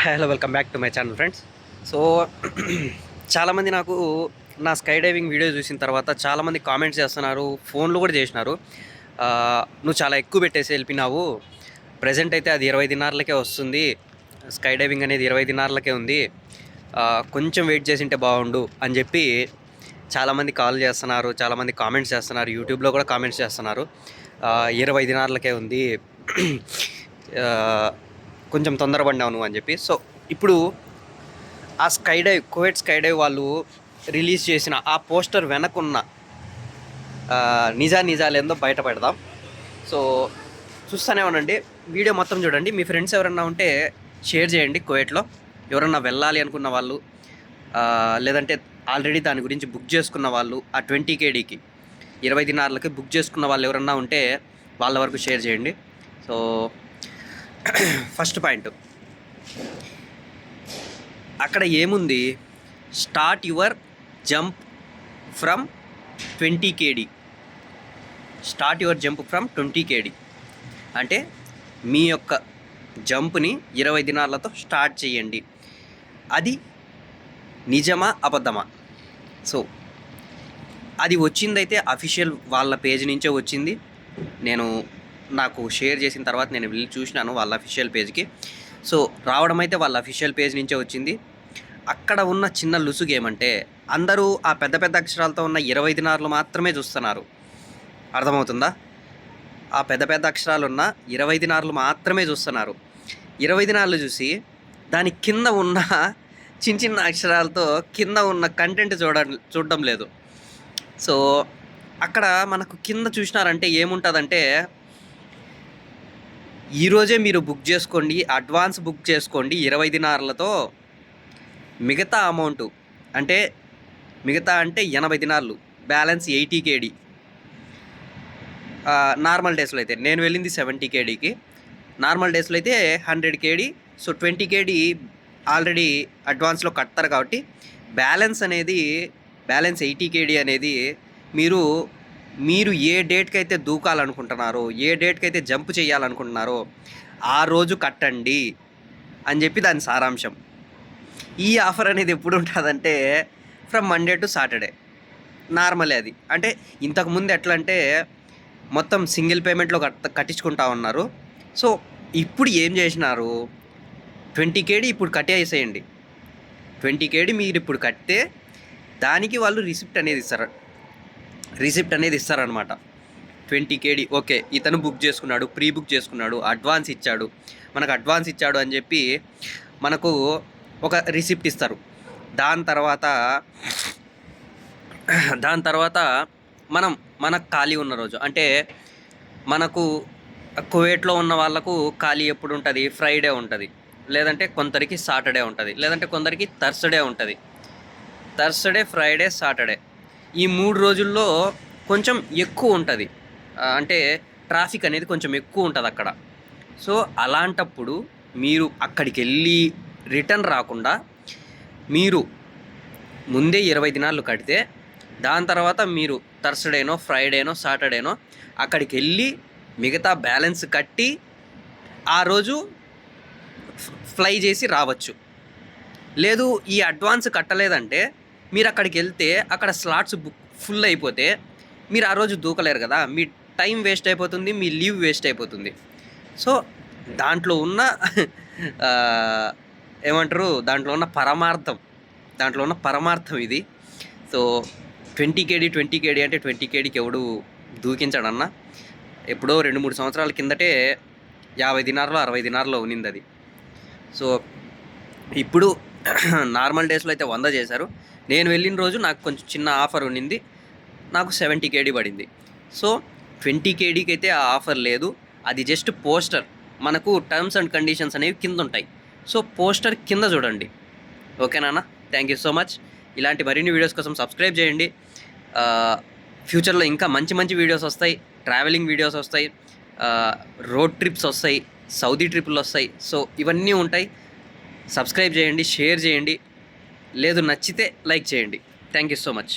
Hello welcome back to my channel friends. So చాలామంది నాకు నా స్కై డైవింగ్ వీడియో చూసిన తర్వాత చాలామంది కామెంట్స్ చేస్తున్నారు, ఫోన్లు కూడా చేసినారు. నువ్వు చాలా ఎక్కువ పెట్టేసి వెళ్ళిపోయినావు, ప్రజెంట్ అయితే అది 20 దినార్లకే వస్తుంది, స్కై డైవింగ్ అనేది 20 దినార్లకే ఉంది, కొంచెం వెయిట్ చేసింటే బాగుండు అని చెప్పి చాలామంది కాల్ చేస్తున్నారు, చాలామంది కామెంట్స్ చేస్తున్నారు, యూట్యూబ్లో కూడా కామెంట్స్ చేస్తున్నారు. 20 దినార్లకే ఉంది, కొంచెం తొందరపడినావు నువ్వు అని చెప్పి. సో ఇప్పుడు ఆ కువైట్ స్కై డైవ్ వాళ్ళు రిలీజ్ చేసిన ఆ పోస్టర్ వెనకున్న నిజాలేందో బయట పెడదాం. సో చూస్తూనే ఉండండి, వీడియో మొత్తం చూడండి. మీ ఫ్రెండ్స్ ఎవరన్నా ఉంటే షేర్ చేయండి. కువైట్లో ఎవరన్నా వెళ్ళాలి అనుకున్న వాళ్ళు, లేదంటే ఆల్రెడీ దాని గురించి బుక్ చేసుకున్న వాళ్ళు, ఆ 20 KDకి 20 దినార్లకి బుక్ చేసుకున్న వాళ్ళు ఎవరన్నా ఉంటే వాళ్ళ వరకు షేర్ చేయండి. సో ఫస్ట్ పాయింట్, అక్కడ ఏముంది, start your jump from 20 KD. Start your jump from 20 KD అంటే మీ యొక్క జంప్ని 20 దినాలతో స్టార్ట్ చేయండి. అది నిజమా అబద్ధమా? సో అది వచ్చిందైతే అఫీషియల్ వాళ్ళ పేజ్ నుంచే వచ్చింది. నాకు షేర్ చేసిన తర్వాత నేను వెళ్ళి చూసినాను వాళ్ళ అఫీషియల్ పేజ్కి. సో రావడం అయితే వాళ్ళ అఫీషియల్ పేజ్ నుంచే వచ్చింది. అక్కడ ఉన్న చిన్న లుసుగు ఏమంటే, అందరూ ఆ పెద్ద పెద్ద అక్షరాలతో ఉన్న 20 దినార్లు మాత్రమే చూస్తున్నారు. అర్థమవుతుందా? ఆ పెద్ద పెద్ద అక్షరాలు ఉన్న 20 దినార్లు మాత్రమే చూస్తున్నారు. 20 దినార్లు చూసి దాని కింద ఉన్న చిన్న చిన్న అక్షరాలతో కింద ఉన్న కంటెంట్ చూడడం లేదు. సో అక్కడ మనకు కింద చూసినారంటే ఏముంటుందంటే, ఈరోజే మీరు బుక్ చేసుకోండి, అడ్వాన్స్ బుక్ చేసుకోండి 20 దినార్లతో, మిగతా అమౌంట్ అంటే 80 దినార్లు, బ్యాలెన్స్ 80 KD. నార్మల్ డేస్లో అయితే నేను వెళ్ళింది 70 KDకి, నార్మల్ డేస్లో అయితే 100 KD. సో 20 KD ఆల్రెడీ అడ్వాన్స్లో కడతారు కాబట్టి బ్యాలెన్స్ 80 KD అనేది మీరు ఏ డేట్కి అయితే దూకాలనుకుంటున్నారో, ఏ డేట్కి అయితే జంప్ చేయాలనుకుంటున్నారో ఆ రోజు కట్టండి అని చెప్పి దాని సారాంశం. ఈ ఆఫర్ అనేది ఎప్పుడు ఉంటుందంటే ఫ్రమ్ మండే టు సాటర్డే. నార్మలే అది. అంటే ఇంతకుముందు ఎట్లా అంటే మొత్తం సింగిల్ పేమెంట్లో కట్టించుకుంటా ఉన్నారు. సో ఇప్పుడు ఏం చేసినారు, 20 KD ఇప్పుడు కట్టేసేయండి. 20 KD మీరు ఇప్పుడు కడితే దానికి వాళ్ళు రిసిప్ట్ అనేది ఇస్తారనమాట. 20 KD ఓకే, ఇతను బుక్ చేసుకున్నాడు, ప్రీ బుక్ చేసుకున్నాడు, అడ్వాన్స్ ఇచ్చాడు అని చెప్పి మనకు ఒక రిసిప్ట్ ఇస్తారు. దాని తర్వాత మనకు ఖాళీ ఉన్న రోజు, అంటే మనకు కువైట్లో ఉన్న వాళ్ళకు ఖాళీ ఎప్పుడు ఉంటుంది, ఫ్రైడే ఉంటుంది, లేదంటే కొందరికి సాటర్డే ఉంటుంది, లేదంటే కొందరికి థర్స్డే ఉంటుంది. థర్స్డే, ఫ్రైడే, సాటర్డే ఈ 3 రోజుల్లో కొంచెం ఎక్కువ ఉంటుంది, అంటే ట్రాఫిక్ అనేది కొంచెం ఎక్కువ ఉంటుంది అక్కడ. సో అలాంటప్పుడు మీరు అక్కడికి వెళ్ళి రిటర్న్ రాకుండా మీరు ముందే 20 దినాలు కడితే, దాని తర్వాత మీరు థర్స్డేనో, ఫ్రైడేనో, సాటర్డేనో అక్కడికి వెళ్ళి మిగతా బ్యాలెన్స్ కట్టి ఆ రోజు ఫ్లై చేసి రావచ్చు. లేదు ఈ అడ్వాన్స్ కట్టలేదంటే మీరు అక్కడికి వెళ్తే అక్కడ స్లాట్స్ ఫుల్ అయిపోతే మీరు ఆ రోజు దూకలేరు కదా, మీ టైం వేస్ట్ అయిపోతుంది, మీ లీవ్ వేస్ట్ అయిపోతుంది. సో దాంట్లో ఉన్న దాంట్లో ఉన్న పరమార్థం ఇది. సో 20 KD అంటే 20 KDకి ఎవడు దూకించాడన్నా. ఎప్పుడో 2-3 సంవత్సరాల కిందటే 50 దినార్లో 60 దినార్లో ఉన్నింది అది. సో ఇప్పుడు నార్మల్ డేస్లో అయితే 100 చేశారు. నేను వెళ్ళిన రోజు నాకు కొంచెం చిన్న ఆఫర్ ఉన్నింది, నాకు 70 KD పడింది. సో 20 KDకి అయితే ఆ ఆఫర్ లేదు, అది జస్ట్ పోస్టర్. మనకు టర్మ్స్ అండ్ కండిషన్స్ అనేవి కింద ఉంటాయి. సో పోస్టర్ కింద చూడండి. ఓకేనా? Thank you so much. ఇలాంటి మరిన్ని వీడియోస్ కోసం సబ్స్క్రైబ్ చేయండి. ఫ్యూచర్లో ఇంకా మంచి వీడియోస్ వస్తాయి, ట్రావెలింగ్ వీడియోస్ వస్తాయి, రోడ్ ట్రిప్స్ వస్తాయి, సౌదీ ట్రిప్పులు వస్తాయి. సో ఇవన్నీ ఉంటాయి. సబ్స్క్రైబ్ చేయండి, షేర్ చేయండి, లేదు నచ్చితే లైక్ చేయండి. Thank you so much.